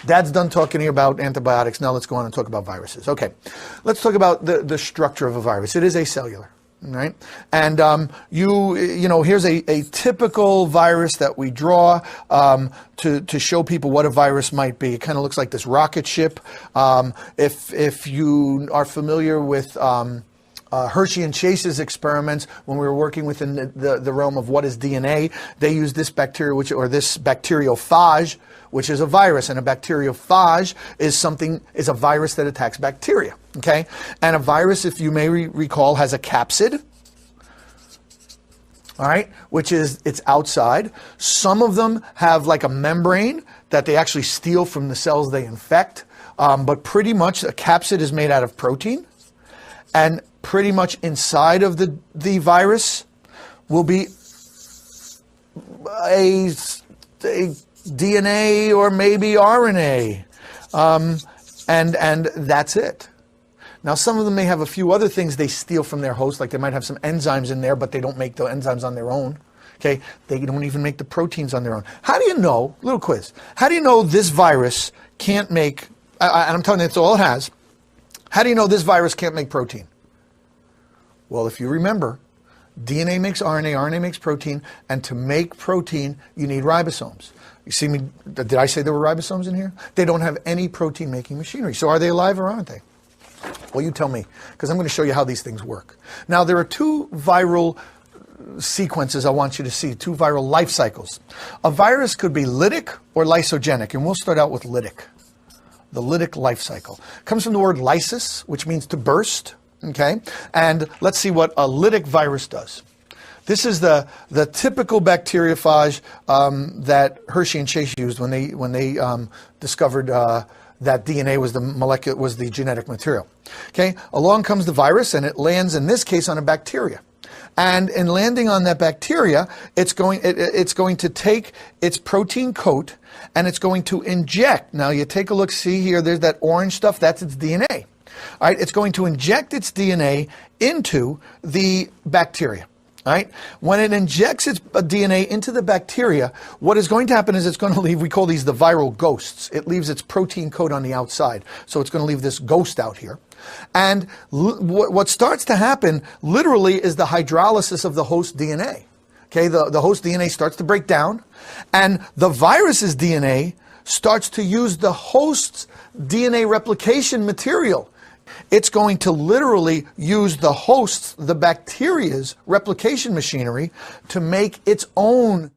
Dad's done talking here about antibiotics. Now let's go on and talk about viruses. Okay, let's talk about the structure of a virus. It is acellular. Right, and you know, here's a typical virus that we draw to show people what a virus might be. It kind of looks like this rocket ship. If you are familiar with Hershey and Chase's experiments, when we were working within the realm of what is DNA, they used this bacteria, this bacteriophage, which is a virus, and a bacteriophage is a virus that attacks bacteria. Okay, and a virus, if you may recall, has a capsid. All right, which is it's outside. Some of them have like a membrane that they actually steal from the cells they infect, but pretty much a capsid is made out of protein, and pretty much inside of the virus will be a DNA or maybe RNA, and that's it. Now, some of them may have a few other things they steal from their host, like they might have some enzymes in there, but they don't make the enzymes on their own. Okay, they don't even make the proteins on their own. How do you know, little quiz, how do you know this virus can't make, and I'm telling you that's all it has, how do you know this virus can't make protein? Well, if you remember, DNA makes RNA, RNA makes protein, and to make protein, you need ribosomes. You see me, did I say there were ribosomes in here? They don't have any protein-making machinery. So are they alive or aren't they? Well, you tell me, because I'm going to show you how these things work. Now, there are two viral sequences I want you to see, two viral life cycles. A virus could be lytic or lysogenic, and we'll start out with lytic. The lytic life cycle comes from the word lysis, which means to burst. Okay, and let's see what a lytic virus does. This is the typical bacteriophage that Hershey and Chase used when they discovered that DNA was the genetic material. Okay, along comes the virus, and it lands in this case on a bacteria. And in landing on that bacteria, it's going to take its protein coat and it's going to inject. Now you take a look, see here, there's that orange stuff, that's its DNA. All right, it's going to inject its DNA into the bacteria. All right, when it injects its DNA into the bacteria, what is going to happen is it's going to leave, we call these the viral ghosts. It leaves its protein coat on the outside. So it's going to leave this ghost out here. And what starts to happen literally is the hydrolysis of the host DNA. Okay, the host DNA starts to break down, and the virus's DNA starts to use the host's DNA replication material. It's going to literally use the host's, the bacteria's replication machinery to make its own